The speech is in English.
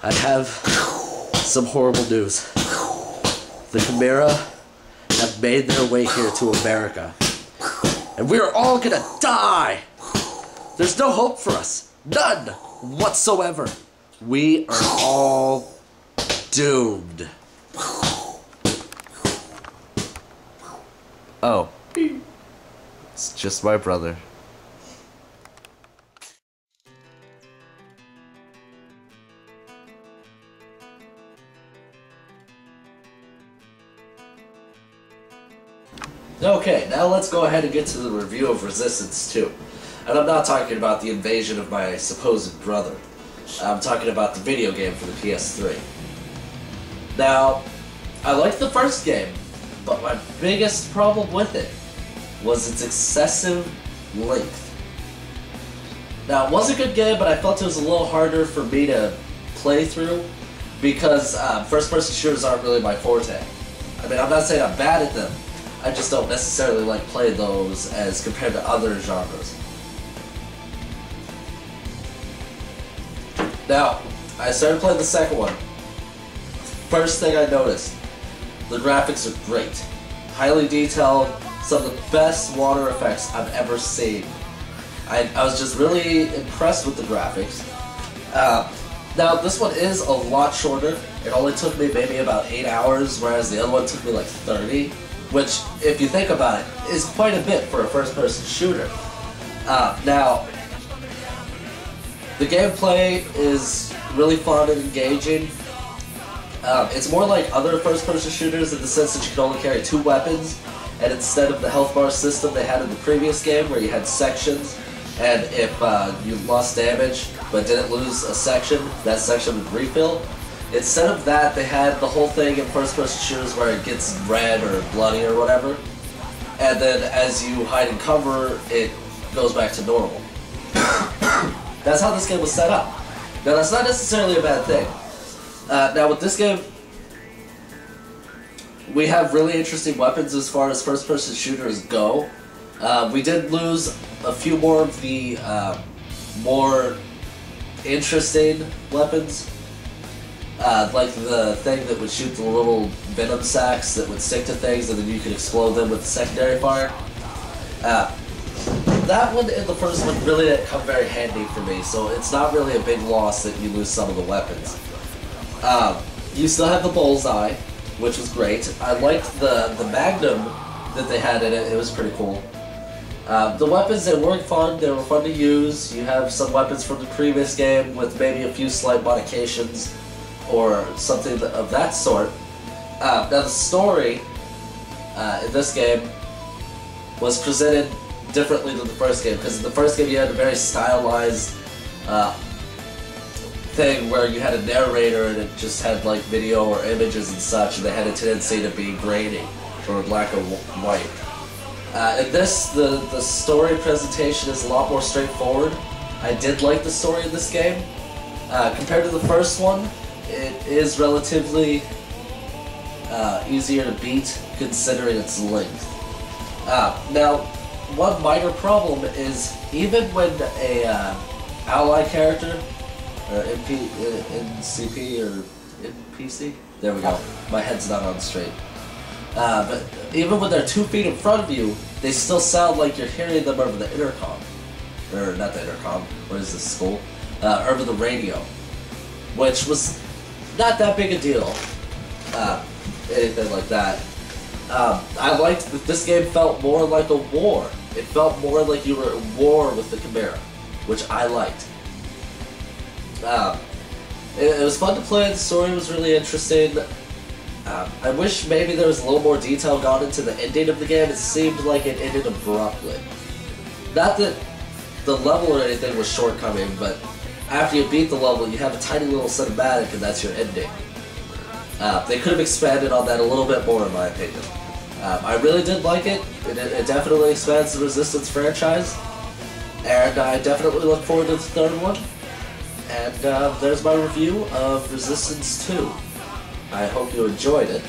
I have some horrible news. The Chimera have made their way here to America. And we are all gonna die! There's no hope for us. None whatsoever. We are all doomed. Oh. It's just my brother. Okay, now let's go ahead and get to the review of Resistance 2. And I'm not talking about the invasion of my supposed brother. I'm talking about the video game for the PS3. Now, I liked the first game, but my biggest problem with it was its excessive length. Now, it was a good game, but I felt it was a little harder for me to play through because first-person shooters aren't really my forte. I mean, I'm not saying I'm bad at them, I just don't necessarily like playing those as compared to other genres. Now, I started playing the second one. First thing I noticed, the graphics are great. Highly detailed, some of the best water effects I've ever seen. I was just really impressed with the graphics. Now, this one is a lot shorter. It only took me maybe about 8 hours, whereas the other one took me like 30. Which, if you think about it, is quite a bit for a first-person shooter. Now, the gameplay is really fun and engaging. It's more like other first-person shooters in the sense that you can only carry 2 weapons, and instead of the health bar system they had in the previous game where you had sections, and if you lost damage but didn't lose a section, that section would refill. Instead of that, they had the whole thing in first-person shooters where it gets red or bloody or whatever, and then as you hide and cover, it goes back to normal. That's how this game was set up. Now, that's not necessarily a bad thing. Now, with this game, we have really interesting weapons as far as first-person shooters go. We did lose a few more of the more interesting weapons. Like the thing that would shoot the little venom sacs that would stick to things and then you could explode them with the secondary fire. That one in the first one really didn't come very handy for me, so it's not really a big loss that you lose some of the weapons. You still have the bullseye, which was great. I liked the magnum that they had in it, it was pretty cool. The weapons, they were fun to use. You have some weapons from the previous game with maybe a few slight modifications or something of that sort. Now the story in this game was presented differently than the first game, because in the first game you had a very stylized thing where you had a narrator and it just had like video or images and such, and they had a tendency to be grainy or black or white. In this, the story presentation is a lot more straightforward. I did like the story in this game. Compared to the first one, it is relatively easier to beat considering its length. Now, one minor problem is even when a ally character, or NCP or NPC, there we go, my head's not on straight. But even when they're 2 feet in front of you, they still sound like you're hearing them over the intercom. Or not the intercom, what is this, school? Over the radio. Which was not that big a deal. Anything like that. I liked that this game felt more like a war. It felt more like you were at war with the Chimera, which I liked. It was fun to play, the story was really interesting. I wish maybe there was a little more detail gone into the ending of the game. It seemed like it ended abruptly. Not that the level or anything was shortcoming, but after you beat the level, you have a tiny little cinematic and that's your ending. They could have expanded on that a little bit more in my opinion. I really did like it. It definitely expands the Resistance franchise, and I definitely look forward to the third one. And there's my review of Resistance 2. I hope you enjoyed it.